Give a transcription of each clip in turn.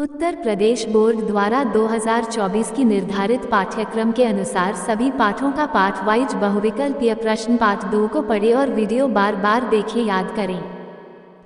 Uttar Pradesh board द्वारा 2024 की निर्धारित पाठ्यक्रम के अनुसार सभी पाठों का पाठ वाइज बहुविकल्पीय प्रश्न पाठ 2 को पढ़े और वीडियो बार बार देखें, याद करें।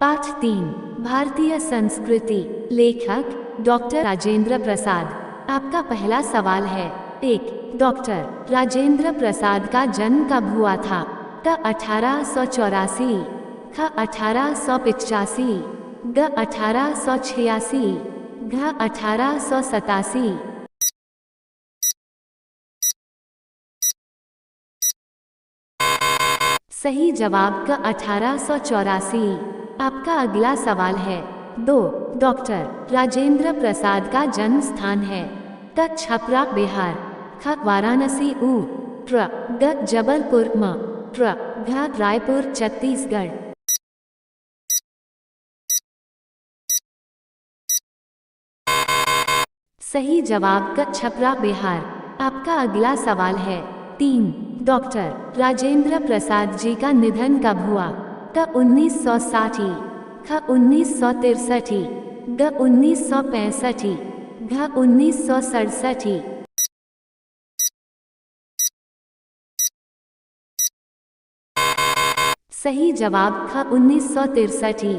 पाठ 3 भारतीय संस्कृति, लेखक डॉक्टर राजेंद्र प्रसाद। आपका पहला सवाल है। 1. डॉक्टर राजेंद्र प्रसाद का जन्म कब हुआ था? क 1884, ख 1885, ग 1886, घ 1887। सही जवाब क 1884। आपका अगला सवाल है। 2. डॉक्टर राजेंद्र प्रसाद का जन्म स्थान है। क छपरा बिहार, ख वाराणसी उ, ट्र ग जबलपुर म, ट्र घ रायपुर छत्तीसगढ़। सही जवाब क छपरा बिहार। आपका अगला सवाल है। 3. डॉक्टर राजेंद्र प्रसाद जी का निधन कब हुआ? क 1960, ख 1963, ग 1965, घ 1967। सही जवाब ख 1963।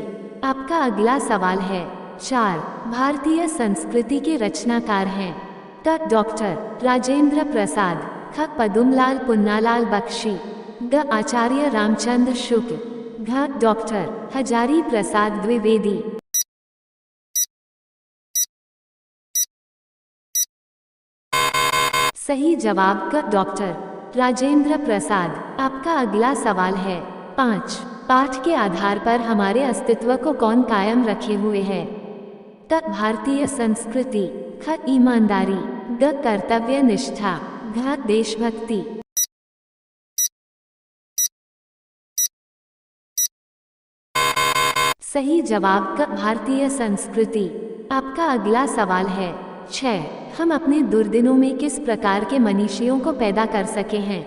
आपका अगला सवाल है। 4. भारतीय संस्कृति के रचनाकार हैं। क डॉक्टर राजेंद्र प्रसाद, ख पदुमलाल पुन्नालाल बख्शी, ग आचार्य रामचंद्र शुक्ल, घ डॉक्टर हजारी प्रसाद द्विवेदी। सही जवाब क डॉक्टर राजेंद्र प्रसाद। आपका अगला सवाल है। 5. पाठ के आधार पर हमारे अस्तित्व को कौन कायम रखे हुए है? क भारतीय संस्कृति, ख ईमानदारी, ग कर्तव्य निष्ठा, घ देशभक्ति। सही जवाब क भारतीय संस्कृति। आपका अगला सवाल है। 6. हम अपने दुर्दिनों में किस प्रकार के मनीषियों को पैदा कर सके हैं?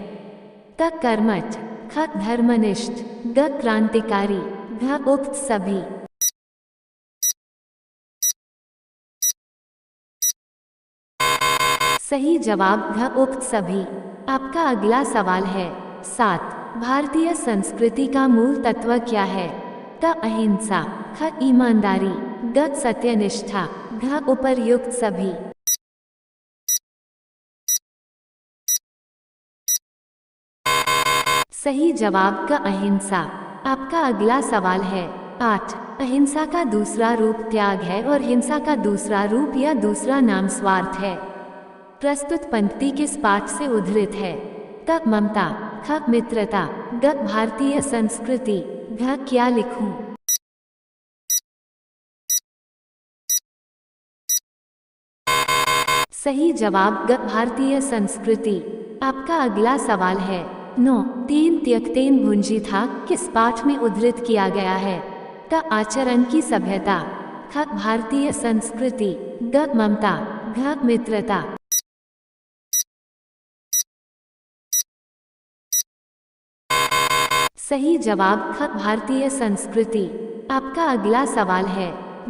क कर्मठ, ख धर्मनिष्ठ, ग क्रांतिकारी, घ उक्त सभी। सही जवाब घ उक्त सभी। आपका अगला सवाल है। 7. भारतीय संस्कृति का मूल तत्व क्या है? क अहिंसा, ख ईमानदारी, ग सत्यनिष्ठा, घ उपर्युक्त सभी। सही जवाब क अहिंसा। आपका अगला सवाल है। 8. अहिंसा का दूसरा रूप त्याग है और हिंसा का दूसरा रूप या दूसरा नाम स्वार्थ है। प्रस्तुत पंक्ति किस पाठ से उद्धृत है? क ममता, ख मित्रता, ग भारतीय संस्कृति, घ क्या लिखूं? सही जवाब ग भारतीय संस्कृति। आपका अगला सवाल है। 9. तेन त्यक्तेन भुंजी था किस पाठ में उद्धृत किया गया है? क आचरण की सभ्यता, ख भारतीय संस्कृति, ग ममता, घ मित्रता। सही जवाब ख भारतीय संस्कृति। आपका अगला सवाल है।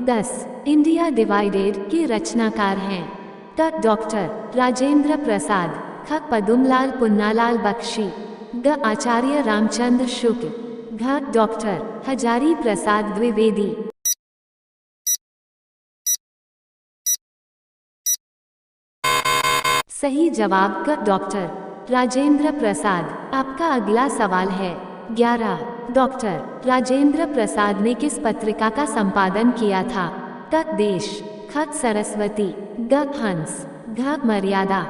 10. इंडिया डिवाइडेड के रचनाकार हैं। क डॉक्टर राजेंद्र प्रसाद, ख पदुमलाल पुन्नालाल बख्शी, ग आचार्य रामचंद्र शुक्ल, घ डॉक्टर हजारी प्रसाद द्विवेदी। सही जवाब क डॉक्टर राजेंद्र प्रसाद। आपका अगला सवाल है। 11. डॉक्टर राजेंद्र प्रसाद ने किस पत्रिका का संपादन किया था? क देश, ख सरस्वती, ग हंस, घ मर्यादा।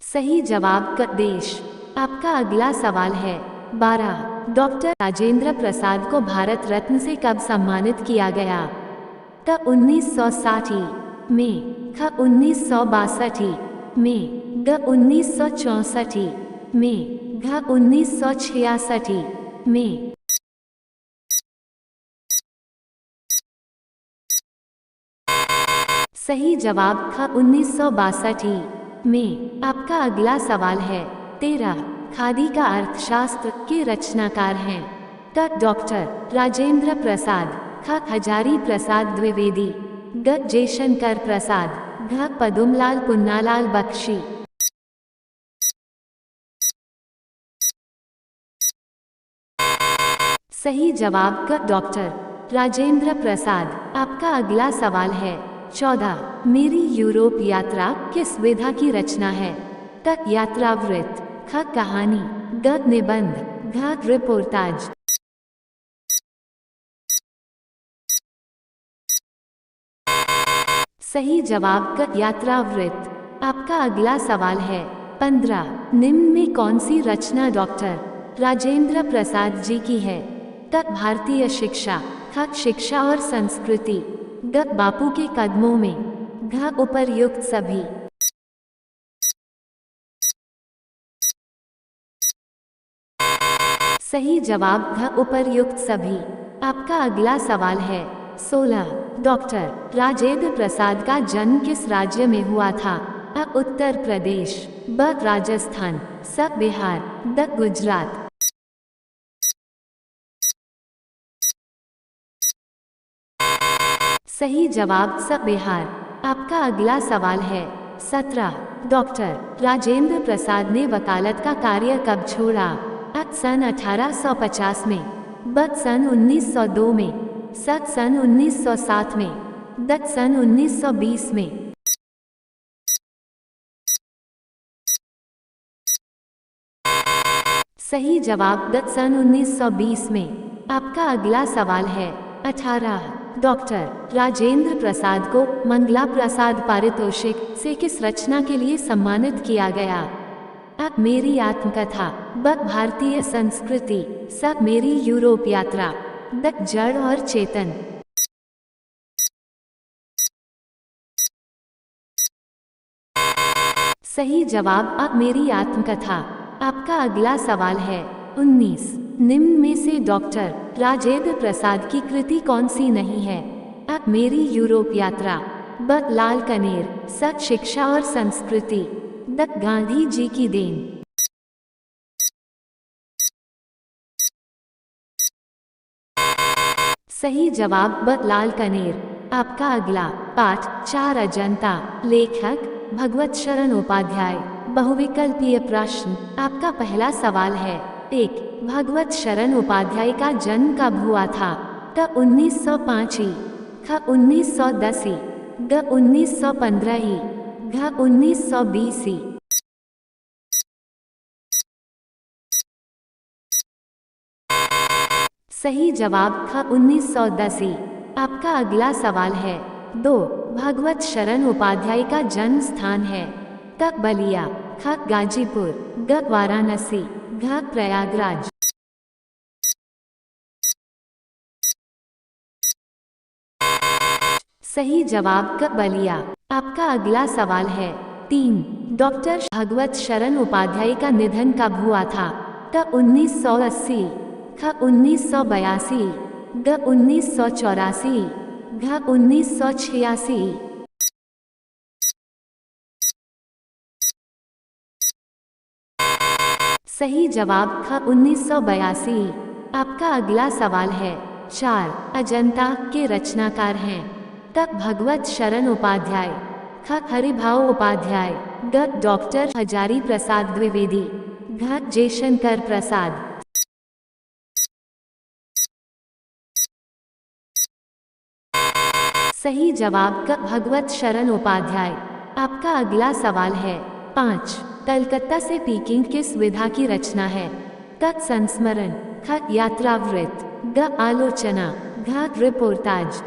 सही जवाब क देश। आपका अगला सवाल है। 12. डॉक्टर राजेंद्र प्रसाद को भारत रत्न से कब सम्मानित किया गया? क 1960 में, ख 1962 में, ग 1964 में, घ 1966 में। सही जवाब ख 1962 में। आपका अगला सवाल है। 13. खादी का अर्थशास्त्र के रचनाकार हैं। क डॉक्टर राजेंद्र प्रसाद, ख हजारी प्रसाद द्विवेदी, ग जयशंकर प्रसाद, घ पदुमलाल पुन्नालाल बख्शी। सही जवाब क डॉक्टर राजेंद्र प्रसाद। आपका अगला सवाल है 14। मेरी यूरोप यात्रा किस विधा की रचना है? क यात्रावृत्त, ख कहानी, ग निबंध, घ रिपोर्टाज। सही जवाब क यात्रावृत्त। आपका अगला सवाल है 15। निम्न में कौन सी रचना डॉक्टर राजेंद्र प्रसाद जी की है? क भारतीय शिक्षा, ख शिक्षा और संस्कृति, ग बापू के कदमों में, घ उपर्युक्त सभी। सही जवाब घ उपर्युक्त सभी। आपका अगला सवाल है 16। डॉक्टर राजेंद्र प्रसाद का जन्म किस राज्य में हुआ था? अ उत्तर प्रदेश, ब राजस्थान, स बिहार, द गुजरात। सही जवाब स बिहार। आपका अगला सवाल है 17। डॉक्टर राजेंद्र प्रसाद ने वकालत का कार्य कब छोड़ा? अ सन 1850 में, ब सन 1902 में, स सन 1907 में, द सन 1920 में। सही जवाब द सन 1920 में। आपका अगला सवाल है 18। डॉक्टर राजेंद्र प्रसाद को मंगला प्रसाद पारितोषिक से किस रचना के लिए सम्मानित किया गया? अ मेरी आत्मकथा, ब भारतीय संस्कृति, स मेरी यूरोप यात्रा, द जड़ और चेतन। सही जवाब अ मेरी आत्मकथा। आपका अगला सवाल है 19। निम्न में से डॉक्टर राजेंद्र प्रसाद की कृति कौन सी नहीं है? अ मेरी यूरोप यात्रा, ब लाल कनेर, स शिक्षा और संस्कृति, द गांधी जी की देन। सही जवाब ब लाल कनेर। आपका अगला पाठ 4 अजंता, लेखक भगवत शरण उपाध्याय, बहुविकल्पीय प्रश्न। आपका पहला सवाल है 1। भगवत शरण उपाध्याय का जन्म कब हुआ था? क 1905 ई, ख 1910 ई, ग 1915 ई, घ 1920 ई। सही जवाब ख 1910 ई। आपका अगला सवाल है 2। भगवत शरण उपाध्याय का जन्म स्थान है? क बलिया, ख गाजीपुर, ग वाराणसी, घ प्रयागराज। सही जवाब क बलिया। आपका अगला सवाल है 3। डॉक्टर भगवत शरण उपाध्याय का निधन कब हुआ था? क 1980, ख 1982, ग 1984, घ 1986। सही जवाब ख 1982। आपका अगला सवाल है 4। अजंता के रचनाकार हैं? क भगवत शरण उपाध्याय, ख हरिभाऊ उपाध्याय, ग डॉक्टर हजारी प्रसाद द्विवेदी, घ जयशंकर प्रसाद। सही जवाब क भगवत शरण उपाध्याय। आपका अगला सवाल है 5। कलकत्ता से पीकिंग किस विधा की रचना है? क संस्मरण, ख यात्रावृत्त, ग आलोचना, घ रिपोर्टाज।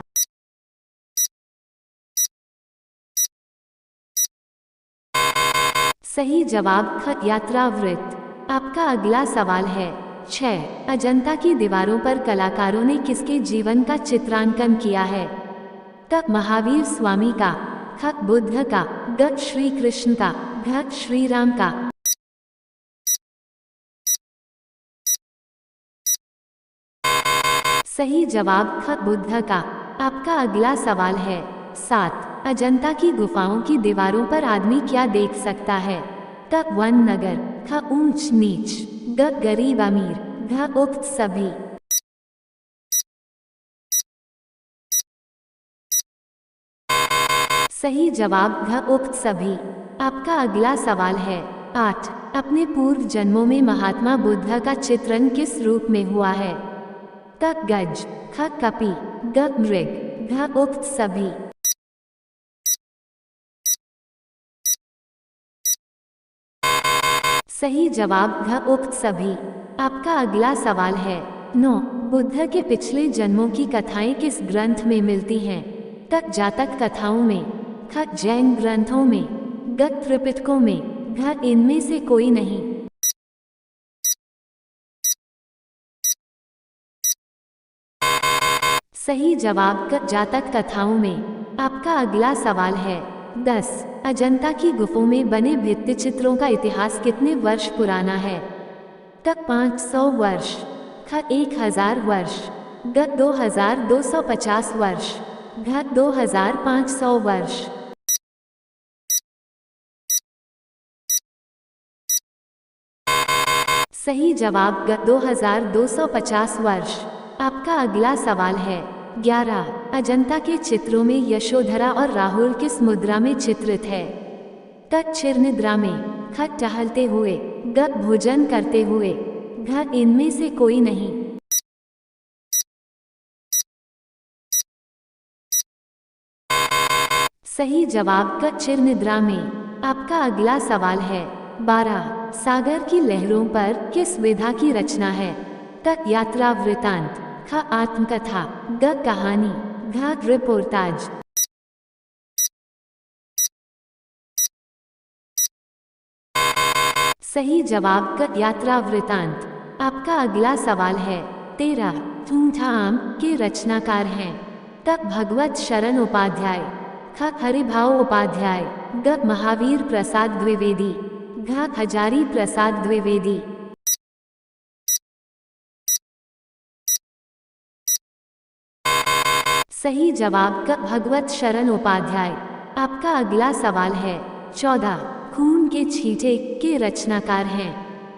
सही जवाब ख यात्रावृत्त। आपका अगला सवाल है 6। अजंता की दीवारों पर कलाकारों ने किसके जीवन का चित्रांकन किया है? क महावीर स्वामी का, ख बुद्ध का, ग श्री कृष्ण का, घ श्री राम का। सही जवाब ख बुद्ध का। आपका अगला सवाल है 7। अजंता की गुफाओं की दीवारों पर आदमी क्या देख सकता है? क वन नगर, ख ऊंच नीच, ग गरीब अमीर, घ उक्त सभी। सही जवाब घ उक्त सभी। आपका अगला सवाल है 8। अपने पूर्व जन्मों में महात्मा बुद्ध का चित्रण किस रूप में हुआ है? क गज, ख कपि, ग मृग, घ उक्त सभी। सही जवाब घ उक्त सभी। आपका अगला सवाल है 9। बुद्ध के पिछले जन्मों की कथाएं किस ग्रंथ में मिलती हैं? क जातक कथाओं में, ख जैन ग्रंथों में, ग त्रिपिटकों में, घ इनमें से कोई नहीं। सही जवाब क जातक कथाओं में। आपका अगला सवाल है 10। अजंता की गुफाओं में बने भित्ति चित्रों का इतिहास कितने वर्ष पुराना है? क 500 वर्ष, ख 1000 वर्ष, ग 2250 वर्ष, घ 2500 वर्ष। सही जवाब ग 2250 वर्ष। आपका अगला सवाल है 11। अजंता के चित्रों में यशोधरा और राहुल किस मुद्रा में चित्रित है? क क्षीर निद्रा में, ख टहलते हुए, ग भोजन करते हुए, घ इनमें से कोई नहीं। सही जवाब क क्षीर निद्रा में। आपका अगला सवाल है 12। सागर की लहरों पर किस विधा की रचना है? क यात्रा वृतांत, ख आत्मकथा, ग कहानी, घ रिपोर्टाज। सही जवाब क यात्रा वृतांत। आपका अगला सवाल है 13। धूमधाम के रचनाकार हैं? क भगवत शरण उपाध्याय, ख हरिभाव उपाध्याय, ग महावीर प्रसाद द्विवेदी, घ हजारी प्रसाद द्विवेदी। सही जवाब क भगवत शरण उपाध्याय। आपका अगला सवाल है 14। खून के छींटे के रचनाकार हैं?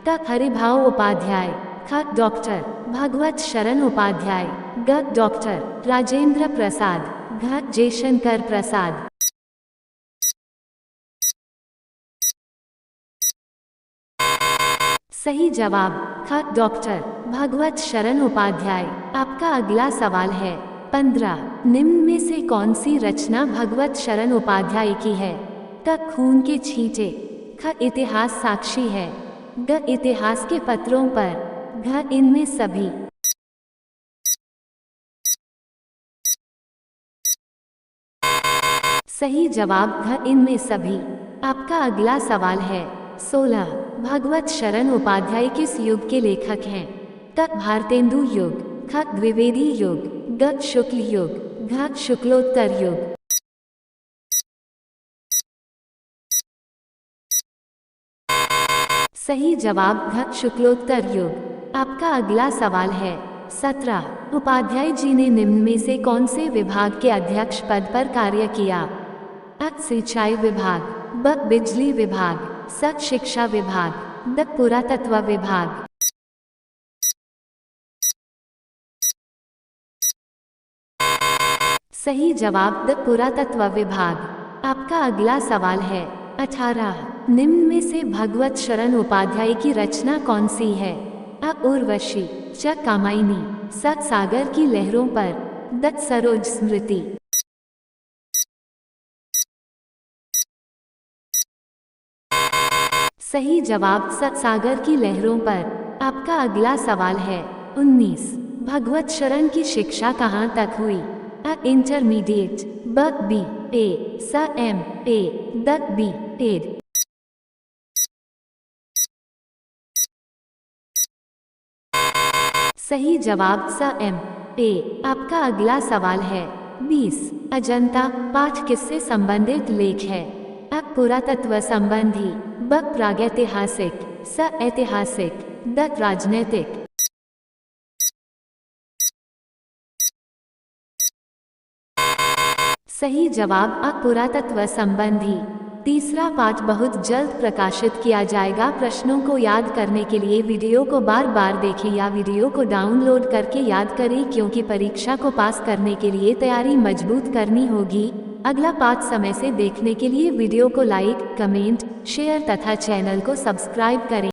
क हरिभाव उपाध्याय, ख डॉक्टर भगवत शरण उपाध्याय, ग डॉक्टर राजेंद्र प्रसाद, घ जयशंकर प्रसाद। सही जवाब ख डॉक्टर भगवत शरण उपाध्याय। आपका अगला सवाल है 15। निम्न में से कौन सी रचना भगवत शरण उपाध्याय की है? क खून के छींटे, ख इतिहास साक्षी है, ग इतिहास के पत्रों पर, घ इनमें सभी। सही जवाब घ इनमें सभी। आपका अगला सवाल है 16। भगवत शरण उपाध्याय किस युग के लेखक हैं? क भारतेंदु युग, ख द्विवेदी युग, ग शुक्ल युग, घ शुक्लोत्तर युग। सही जवाब घ शुक्लोत्तर युग। आपका अगला सवाल है 17। उपाध्याय जी ने निम्न में से कौन से विभाग के अध्यक्ष पद पर कार्य किया? अ सिंचाई विभाग, ब बिजली विभाग, स शिक्षा विभाग, द पुरातत्व विभाग। सही जवाब द पुरातत्व विभाग। आपका अगला सवाल है 18। निम्न में से भगवत शरण उपाध्याय की रचना कौन सी है? अ उर्वशी, च कामायनी, स सागर की लहरों पर, द सरोज स्मृति। सही जवाब स सागर की लहरों पर। आपका अगला सवाल है 19। भगवत शरण की शिक्षा कहाँ तक हुई? अ इंटरमीडिएट, ब बी ए, स एम ए, द बी एड। सही जवाब स एम ए। आपका अगला सवाल है 20। अजंता पाठ किससे संबंधित लेख है? अ पुरातत्व संबंधी, ब प्रागैतिहासिक, स ऐतिहासिक, द राजनैतिक। सही जवाब अ पुरातत्व संबंधी। तीसरा पाठ बहुत जल्द प्रकाशित किया जाएगा। प्रश्नों को याद करने के लिए वीडियो को बार बार देखें या वीडियो को डाउनलोड करके याद करें, क्योंकि परीक्षा को पास करने के लिए तैयारी मजबूत करनी होगी। अगला पाठ समय से देखने के लिए वीडियो को लाइक, कमेंट, शेयर तथा चैनल को सब्सक्राइब करें।